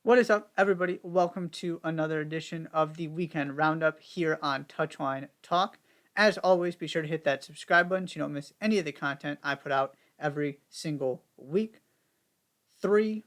What is up, everybody? Welcome to another edition of the Weekend Roundup here on Touchline Talk. As always, be sure to hit that subscribe button so you don't miss any of the content I put out every single week. Three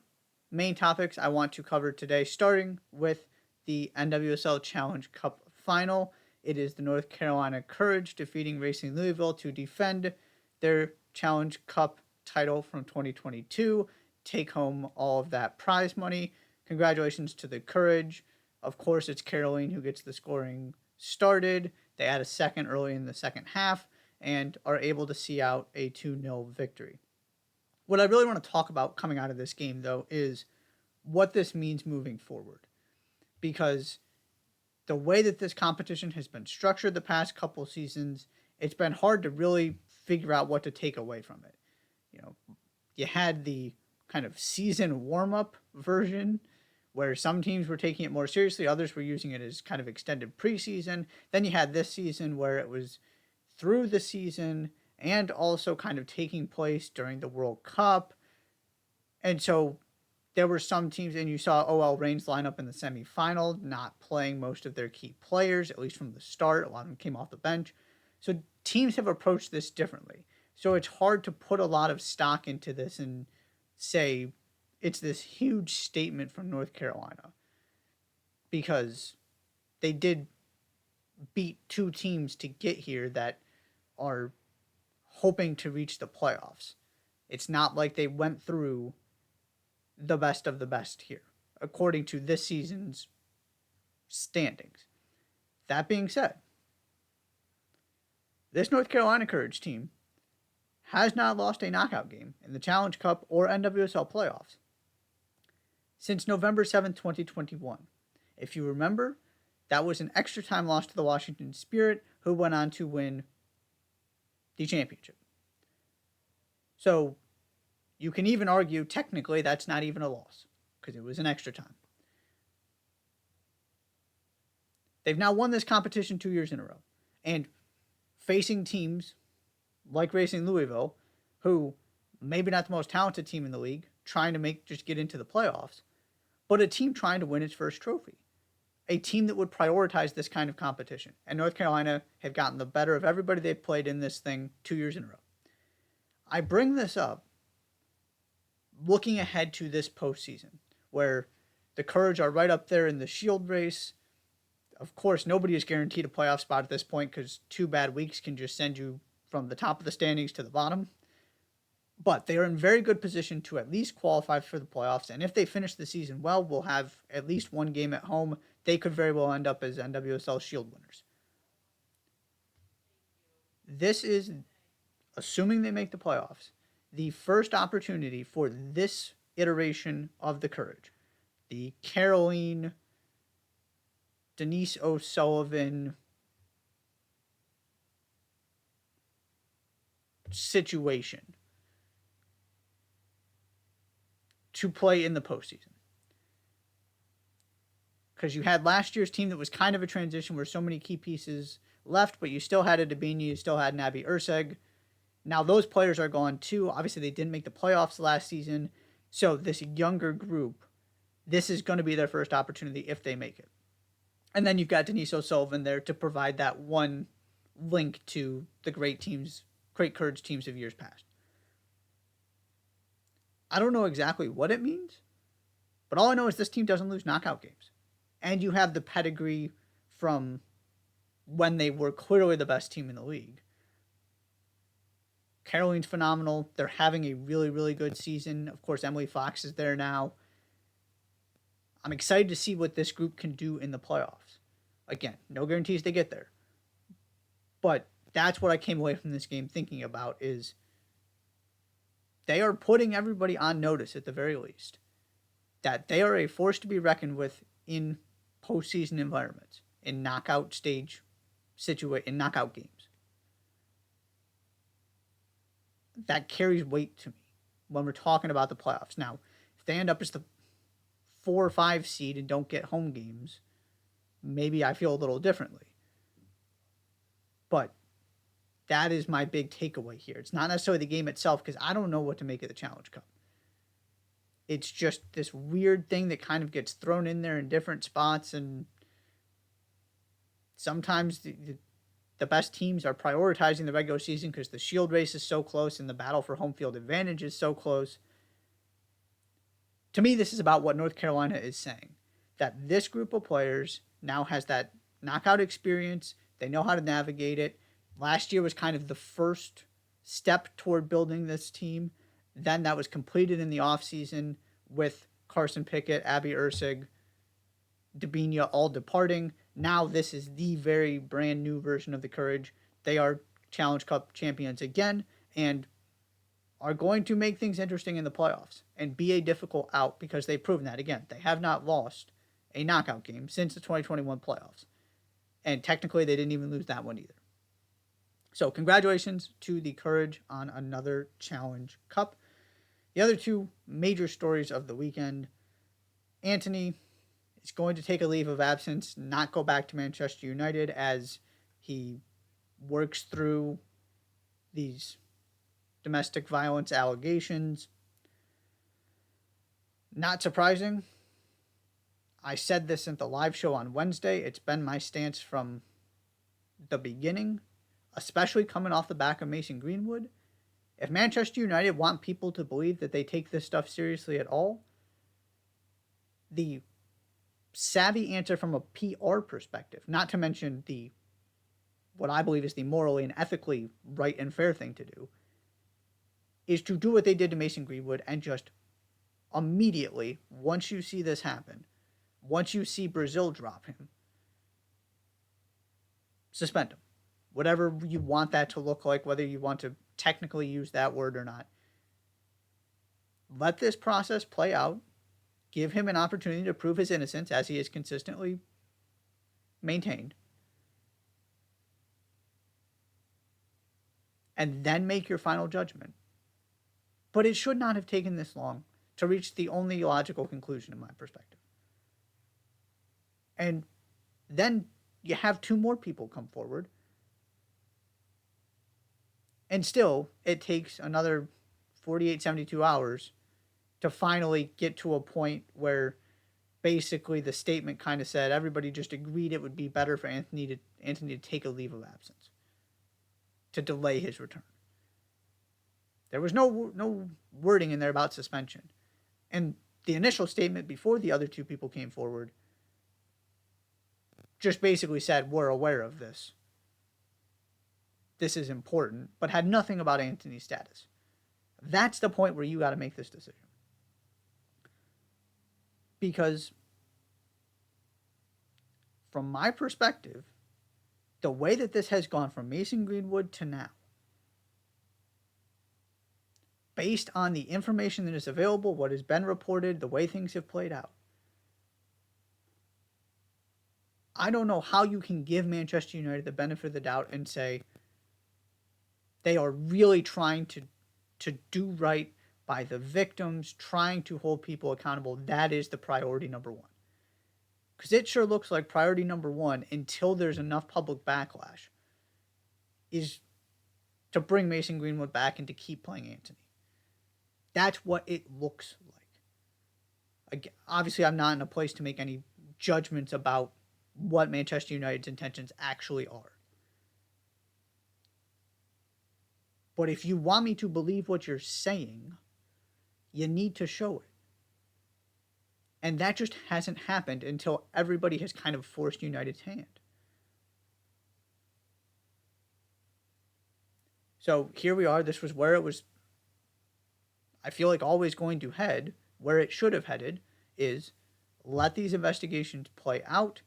main topics I want to cover today, starting with the NWSL Challenge Cup final. It is the North Carolina Courage defeating Racing Louisville to defend their Challenge Cup title from 2022, take home all of that prize money. Congratulations to the Courage. Of course, it's Caroline who gets the scoring started. They add a second early in the second half and are able to see out a 2-0 victory. What I really want to talk about coming out of this game, though, is what this means moving forward. Because the way that this competition has been structured the past couple seasons, it's been hard to really figure out what to take away from it. You had the kind of season warm-up version where some teams were taking it more seriously, others were using it as kind of extended preseason. Then you had this season where it was through the season and also kind of taking place during the World Cup. And so there were some teams, and you saw OL Reign's lineup in the semifinal, not playing most of their key players, at least from the start. A lot of them came off the bench. So teams have approached this differently. So it's hard to put a lot of stock into this and say it's this huge statement from North Carolina, because they did beat two teams to get here that are hoping to reach the playoffs. It's not like they went through the best of the best here, according to this season's standings. That being said, this North Carolina Courage team has not lost a knockout game in the Challenge Cup or NWSL playoffs since November 7th, 2021. If you remember, that was an extra time loss to the Washington Spirit, who went on to win the championship. So you can even argue technically that's not even a loss, because it was an extra time. They've now won this competition 2 years in a row. And facing teams like Racing Louisville, who maybe not the most talented team in the league, trying to just get into the playoffs, but a team trying to win its first trophy. A team that would prioritize this kind of competition. And North Carolina have gotten the better of everybody they've played in this thing 2 years in a row. I bring this up looking ahead to this postseason, where the Courage are right up there in the Shield race. Of course, nobody is guaranteed a playoff spot at this point, because 2 bad weeks can just send you from the top of the standings to the bottom. But they are in very good position to at least qualify for the playoffs. And if they finish the season well, we'll have at least one game at home. They could very well end up as NWSL Shield winners. This is, assuming they make the playoffs, the first opportunity for this iteration of the Courage. The Caroline, Denise O'Sullivan situation to play in the postseason. Because you had last year's team that was kind of a transition where so many key pieces left, but you still had a Dabini, you still had Nabi Urseg. Now those players are gone too. Obviously they didn't make the playoffs last season. So this younger group, this is going to be their first opportunity if they make it. And then you've got Denise O'Sullivan there to provide that one link to the great Courage teams of years past. I don't know exactly what it means, but all I know is this team doesn't lose knockout games. And you have the pedigree from when they were clearly the best team in the league. Caroline's phenomenal. They're having a really, really good season. Of course, Emily Fox is there now. I'm excited to see what this group can do in the playoffs. Again, no guarantees they get there. But that's what I came away from this game thinking about, is they are putting everybody on notice at the very least that they are a force to be reckoned with in postseason environments, in knockout in knockout games. That carries weight to me when we're talking about the playoffs. Now, if they end up as the 4 or 5 seed and don't get home games, maybe I feel a little differently. But that is my big takeaway here. It's not necessarily the game itself, because I don't know what to make of the Challenge Cup. It's just this weird thing that kind of gets thrown in there in different spots, and sometimes the best teams are prioritizing the regular season because the shield race is so close and the battle for home field advantage is so close. To me, this is about what North Carolina is saying, that this group of players now has that knockout experience. They know how to navigate it. Last year was kind of the first step toward building this team. Then that was completed in the offseason with Carson Pickett, Abby Erceg, Dabinia all departing. Now this is the very brand new version of the Courage. They are Challenge Cup champions again and are going to make things interesting in the playoffs and be a difficult out because they've proven that. Again, they have not lost a knockout game since the 2021 playoffs. And technically, they didn't even lose that one either. So congratulations to the Courage on another Challenge Cup. The other two major stories of the weekend, Antony is going to take a leave of absence, not go back to Manchester United as he works through these domestic violence allegations. Not surprising. I said this in the live show on Wednesday. It's been my stance from the beginning, especially coming off the back of Mason Greenwood. If Manchester United want people to believe that they take this stuff seriously at all, the savvy answer from a PR perspective, not to mention the what I believe is the morally and ethically right and fair thing to do, is to do what they did to Mason Greenwood and just immediately, once you see this happen, once you see Brazil drop him, suspend him. Whatever you want that to look like, whether you want to technically use that word or not. Let this process play out. Give him an opportunity to prove his innocence, as he has consistently maintained. And then make your final judgment. But it should not have taken this long to reach the only logical conclusion in my perspective. And then you have two more people come forward. And still, it takes another 48, 72 hours to finally get to a point where basically the statement kind of said everybody just agreed it would be better for Antony to take a leave of absence, to delay his return. There was no wording in there about suspension. And the initial statement before the other two people came forward just basically said, we're aware of this. This is important, but had nothing about Antony's status. That's the point where you got to make this decision. Because from my perspective, the way that this has gone from Mason Greenwood to now, based on the information that is available, what has been reported, the way things have played out, I don't know how you can give Manchester United the benefit of the doubt and say they are really trying to do right by the victims, trying to hold people accountable. That is the priority number one. Because it sure looks like priority number one, until there's enough public backlash, is to bring Mason Greenwood back and to keep playing Antony. That's what it looks like. Again, obviously, I'm not in a place to make any judgments about what Manchester United's intentions actually are. But if you want me to believe what you're saying, you need to show it. And that just hasn't happened until everybody has kind of forced United's hand. So here we are. This was where it was, I feel like, always going to head. Where it should have headed is let these investigations play out,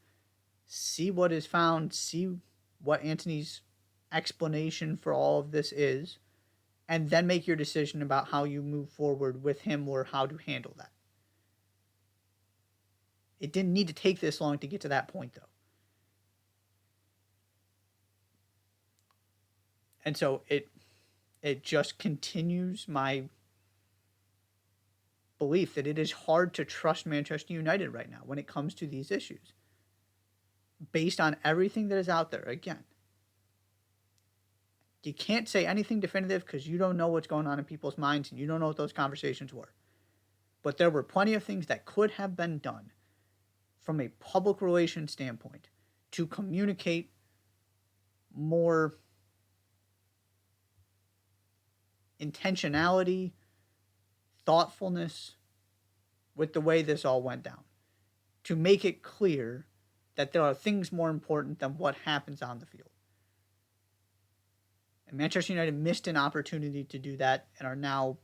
see what is found, see what Antony's explanation for all of this is, and then make your decision about how you move forward with him or how to handle that. It didn't need to take this long to get to that point, though. And so it just continues my belief that it is hard to trust Manchester United right now when it comes to these issues. Based on everything that is out there, again, you can't say anything definitive because you don't know what's going on in people's minds and you don't know what those conversations were. But there were plenty of things that could have been done from a public relations standpoint to communicate more intentionality, thoughtfulness with the way this all went down, to make it clear that there are things more important than what happens on the field. And Manchester United missed an opportunity to do that and are now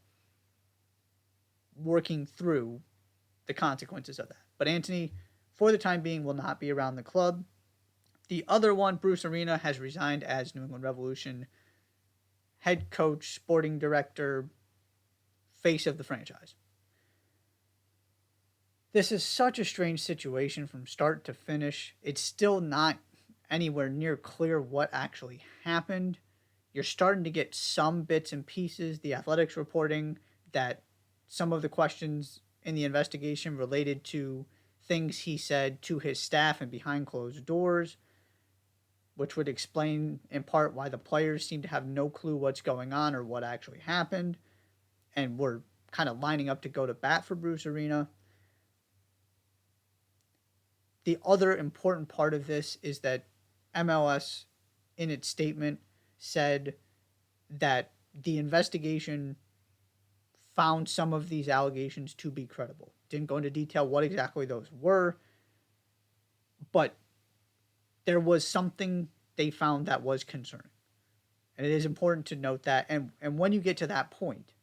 working through the consequences of that. But Antony, for the time being, will not be around the club. The other one, Bruce Arena, has resigned as New England Revolution head coach, sporting director, face of the franchise. This is such a strange situation from start to finish. It's still not anywhere near clear what actually happened. You're starting to get some bits and pieces. The Athletics reporting that some of the questions in the investigation related to things he said to his staff and behind closed doors, which would explain in part why the players seem to have no clue what's going on or what actually happened, and were kind of lining up to go to bat for Bruce Arena. The other important part of this is that MLS, in its statement, said that the investigation found some of these allegations to be credible. Didn't go into detail what exactly those were, but there was something they found that was concerning. And it is important to note that. And when you get to that point,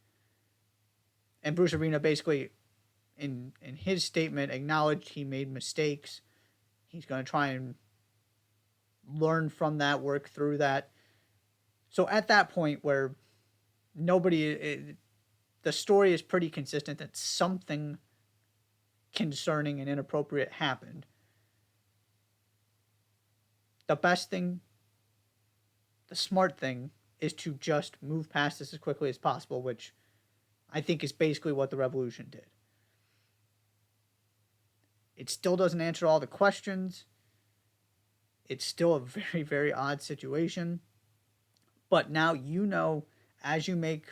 and Bruce Arena basically, in his statement, acknowledged he made mistakes. He's going to try and learn from that, work through that. So at that point where the story is pretty consistent that something concerning and inappropriate happened, the best thing, the smart thing, is to just move past this as quickly as possible, which I think is basically what the Revolution did. It still doesn't answer all the questions. It's still a very, very odd situation. But now you know, as you make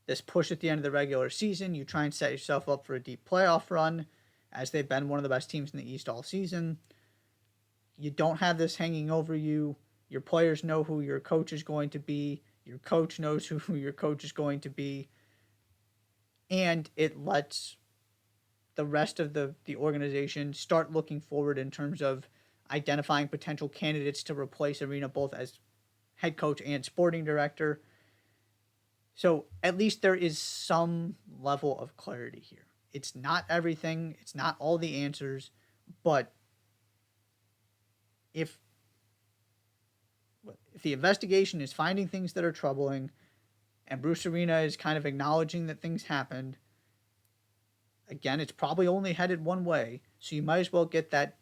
this push at the end of the regular season, you try and set yourself up for a deep playoff run, as they've been one of the best teams in the East all season. You don't have this hanging over you. Your players know who your coach is going to be. Your coach knows who your coach is going to be. And it lets the rest of the organization start looking forward in terms of identifying potential candidates to replace Arena both as head coach and sporting director. So at least there is some level of clarity here. It's not everything. It's not all the answers. But if the investigation is finding things that are troubling and Bruce Arena is kind of acknowledging that things happened, again, it's probably only headed one way, so you might as well get that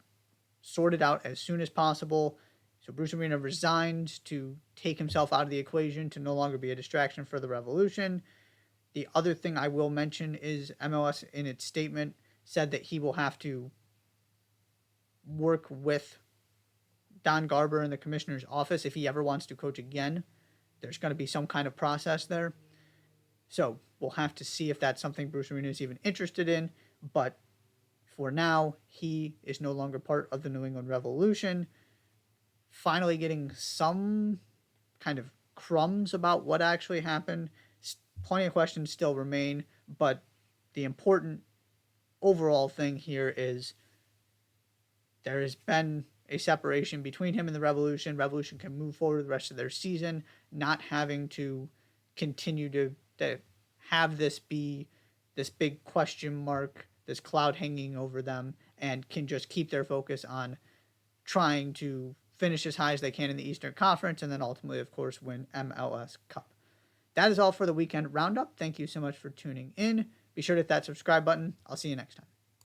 sorted out as soon as possible. So Bruce Arena resigned to take himself out of the equation, to no longer be a distraction for the Revolution. The other thing I will mention is MLS, in its statement, said that he will have to work with Don Garber in the commissioner's office if he ever wants to coach again. There's going to be some kind of process there. So we'll have to see if that's something Bruce Arena is even interested in. But for now, he is no longer part of the New England Revolution. Finally getting some kind of crumbs about what actually happened. Plenty of questions still remain, but the important overall thing here is there has been a separation between him and the Revolution. Revolution can move forward the rest of their season, not having to continue to have this be this big question mark, this cloud hanging over them, and can just keep their focus on trying to finish as high as they can in the Eastern Conference and then ultimately, of course, win MLS Cup. That is all for the weekend roundup. Thank you so much for tuning in. Be sure to hit that subscribe button. I'll see you next time.